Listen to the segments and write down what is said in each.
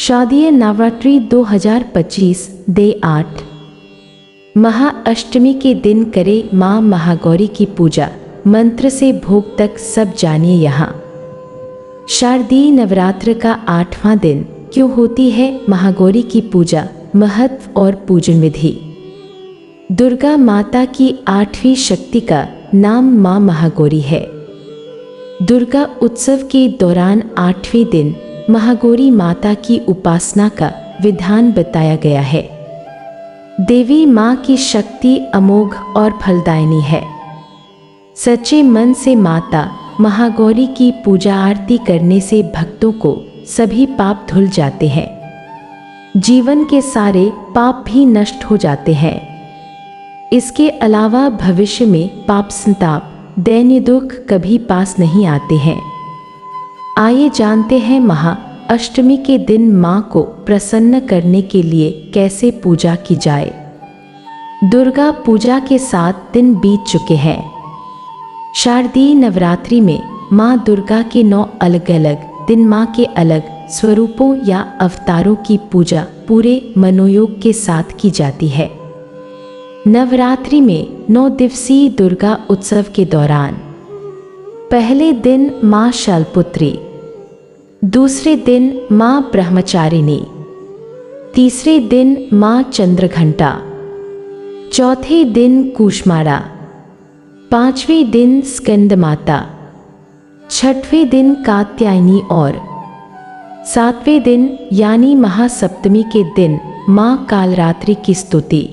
शारदीय नवरात्रि 2025 डे 8। महाअष्टमी के दिन करें माँ महागौरी की पूजा, मंत्र से भोग तक सब जानिए यहाँ। शारदीय नवरात्र का 8वां दिन क्यों होती है महागौरी की पूजा, महत्व और पूजन विधि। दुर्गा माता की 8वीं शक्ति का नाम माँ महागौरी है। दुर्गा उत्सव के दौरान 8वें दिन महागौरी माता की उपासना का विधान बताया गया है। देवी माँ की शक्ति अमोघ और फलदायिनी है। सच्चे मन से माता महागौरी की पूजा आरती करने से भक्तों को सभी पाप धुल जाते हैं। जीवन के सारे पाप भी नष्ट हो जाते हैं। इसके अलावा भविष्य में पाप संताप, दैन्य दुख कभी पास नहीं आते हैं। आइए जानते हैं महाअष्टमी के दिन माँ को प्रसन्न करने के लिए कैसे पूजा की जाए। दुर्गा पूजा के 7 दिन बीत चुके हैं। शारदीय नवरात्रि में माँ दुर्गा के 9 अलग अलग दिन माँ के अलग स्वरूपों या अवतारों की पूजा पूरे मनोयोग के साथ की जाती है। नवरात्रि में 9 दिवसीय दुर्गा उत्सव के दौरान पहले दिन माँ शैलपुत्री, दूसरे दिन माँ ब्रह्मचारिणी, तीसरे दिन माँ चंद्रघंटा, चौथे दिन कूष्मांडा, 5वें दिन स्कंद माता, 6वें दिन कात्यायनी और 7वें दिन यानी महासप्तमी के दिन माँ कालरात्रि की स्तुति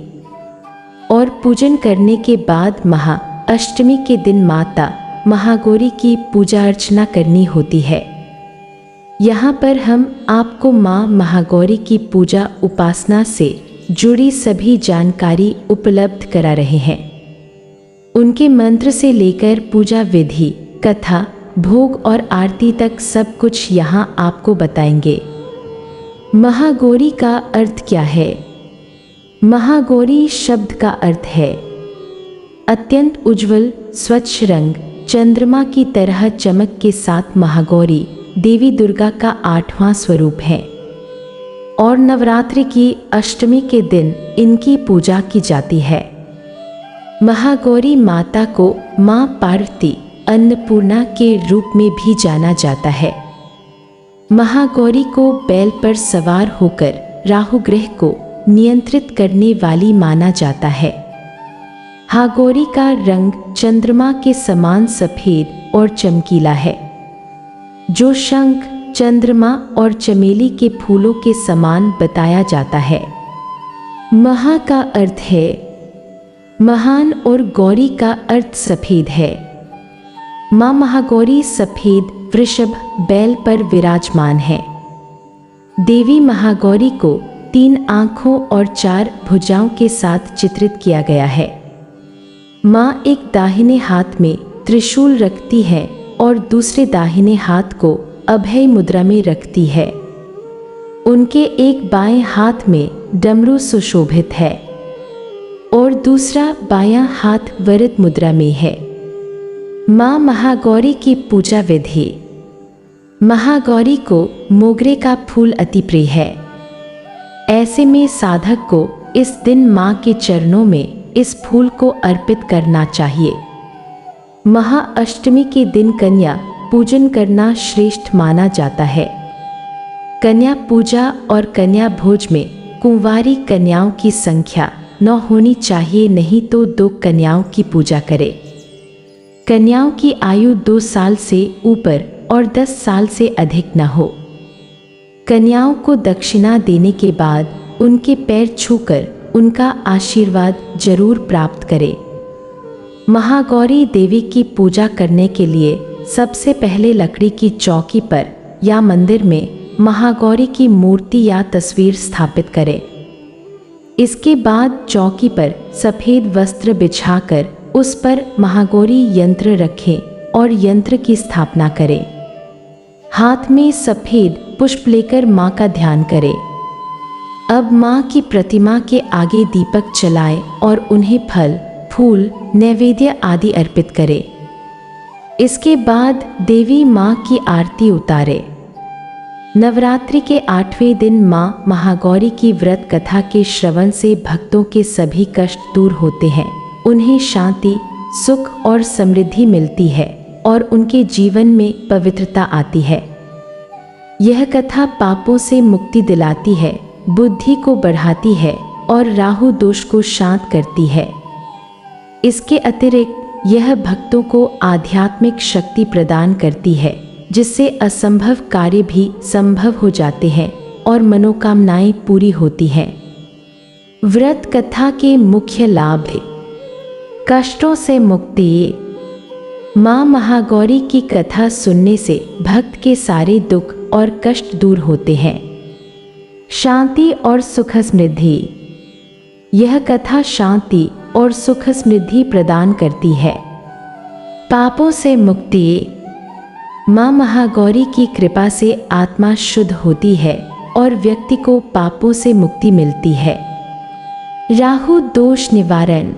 और पूजन करने के बाद महाअष्टमी के दिन माता महागौरी की पूजा अर्चना करनी होती है। यहाँ पर हम आपको माँ महागौरी की पूजा उपासना से जुड़ी सभी जानकारी उपलब्ध करा रहे हैं। उनके मंत्र से लेकर पूजा विधि, कथा, भोग और आरती तक सब कुछ यहाँ आपको बताएंगे। महागौरी का अर्थ क्या है? महागौरी शब्द का अर्थ है अत्यंत उज्जवल स्वच्छ रंग, चंद्रमा की तरह चमक के साथ महागौरी देवी दुर्गा का 8वां स्वरूप है और नवरात्रि की अष्टमी के दिन इनकी पूजा की जाती है। महागौरी माता को माँ पार्वती, अन्नपूर्णा के रूप में भी जाना जाता है। महागौरी को बैल पर सवार होकर राहु ग्रह को नियंत्रित करने वाली माना जाता है। महागौरी का रंग चंद्रमा के समान सफेद और चमकीला है, जो शंख, चंद्रमा और चमेली के फूलों के समान बताया जाता है। महा का अर्थ है महान और गौरी का अर्थ सफेद है। माँ महागौरी सफेद वृषभ बैल पर विराजमान है। देवी महागौरी को 3 आँखों और 4 भुजाओं के साथ चित्रित किया गया है। माँ एक दाहिने हाथ में त्रिशूल रखती है और दूसरे दाहिने हाथ को अभय मुद्रा में रखती है। उनके एक बाएं हाथ में डमरू सुशोभित है और दूसरा बायां हाथ वरद मुद्रा में है। माँ महागौरी की पूजा विधि। महागौरी को मोगरे का फूल अति प्रिय है। ऐसे में साधक को इस दिन माँ के चरणों में इस फूल को अर्पित करना चाहिए। महाअष्टमी के दिन कन्या पूजन करना श्रेष्ठ माना जाता है। कन्या पूजा और कन्या भोज में कुंवारी कन्याओं की संख्या 9 होनी चाहिए, नहीं तो 2 कन्याओं की पूजा करें। कन्याओं की आयु 2 साल से ऊपर और 10 साल से अधिक न हो। कन्याओं को दक्षिणा देने के बाद उनके पैर छूकर उनका आशीर्वाद जरूर प्राप्त करें। महागौरी देवी की पूजा करने के लिए सबसे पहले लकड़ी की चौकी पर या मंदिर में महागौरी की मूर्ति या तस्वीर स्थापित करें। इसके बाद चौकी पर सफ़ेद वस्त्र बिछाकर उस पर महागौरी यंत्र रखें और यंत्र की स्थापना करें। हाथ में सफ़ेद पुष्प लेकर माँ का ध्यान करें। अब माँ की प्रतिमा के आगे दीपक जलाएं और उन्हें फल, फूल, नैवेद्य आदि अर्पित करें। इसके बाद देवी माँ की आरती उतारें। नवरात्रि के 8वें दिन माँ महागौरी की व्रत कथा के श्रवण से भक्तों के सभी कष्ट दूर होते हैं, उन्हें शांति, सुख और समृद्धि मिलती है और उनके जीवन में पवित्रता आती है। यह कथा पापों से मुक्ति दिलाती है, बुद्धि को बढ़ाती है और राहु दोष को शांत करती है। इसके अतिरिक्त यह भक्तों को आध्यात्मिक शक्ति प्रदान करती है, जिससे असंभव कार्य भी संभव हो जाते हैं और मनोकामनाएं पूरी होती हैं। व्रत कथा के मुख्य लाभ है कष्टों से मुक्ति। माँ महागौरी की कथा सुनने से भक्त के सारे दुख और कष्ट दूर होते हैं। शांति और सुख समृद्धि। यह कथा शांति और सुख समृद्धि प्रदान करती है। पापों से मुक्ति। माँ महागौरी की कृपा से आत्मा शुद्ध होती है और व्यक्ति को पापों से मुक्ति मिलती है। राहु दोष निवारण।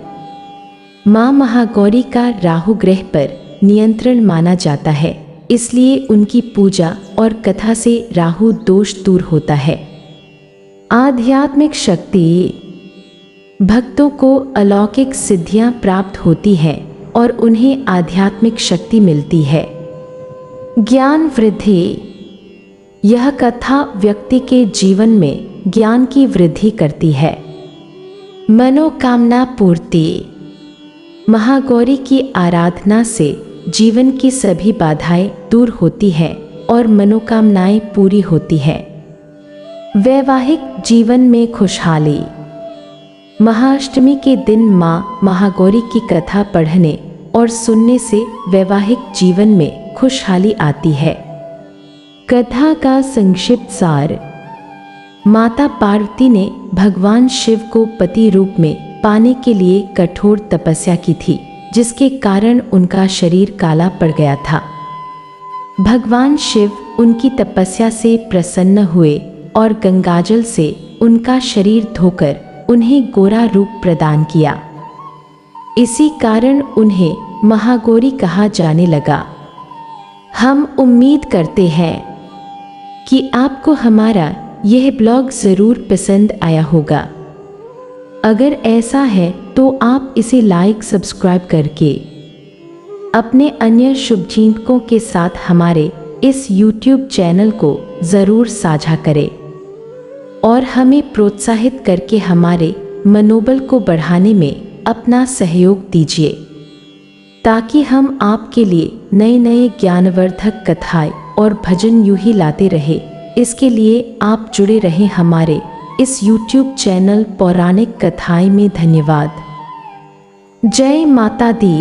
माँ महागौरी का राहु ग्रह पर नियंत्रण माना जाता है, इसलिए उनकी पूजा और कथा से राहु दोष दूर होता है। आध्यात्मिक शक्ति। भक्तों को अलौकिक सिद्धियां प्राप्त होती हैं और उन्हें आध्यात्मिक शक्ति मिलती है। ज्ञान वृद्धि। यह कथा व्यक्ति के जीवन में ज्ञान की वृद्धि करती है। मनोकामना पूर्ति। महागौरी की आराधना से जीवन की सभी बाधाएं दूर होती हैं और मनोकामनाएं पूरी होती हैं। वैवाहिक जीवन में खुशहाली। महाअष्टमी के दिन माँ महागौरी की कथा पढ़ने और सुनने से वैवाहिक जीवन में खुशहाली आती है। कथा का संक्षिप्त सार। माता पार्वती ने भगवान शिव को पति रूप में पाने के लिए कठोर तपस्या की थी, जिसके कारण उनका शरीर काला पड़ गया था। भगवान शिव उनकी तपस्या से प्रसन्न हुए और गंगाजल से उनका शरीर धोकर उन्हें गोरा रूप प्रदान किया। इसी कारण उन्हें महागौरी कहा जाने लगा। हम उम्मीद करते हैं कि आपको हमारा यह ब्लॉग ज़रूर पसंद आया होगा। अगर ऐसा है तो आप इसे लाइक, सब्सक्राइब करके अपने अन्य शुभचिंतकों के साथ हमारे इस YouTube चैनल को ज़रूर साझा करें और हमें प्रोत्साहित करके हमारे मनोबल को बढ़ाने में अपना सहयोग दीजिए, ताकि हम आपके लिए नए नए ज्ञानवर्धक कथाएं और भजन यूं ही लाते रहे। इसके लिए आप जुड़े रहें हमारे इस YouTube चैनल पौराणिक कथाएं में। धन्यवाद। जय माता दी।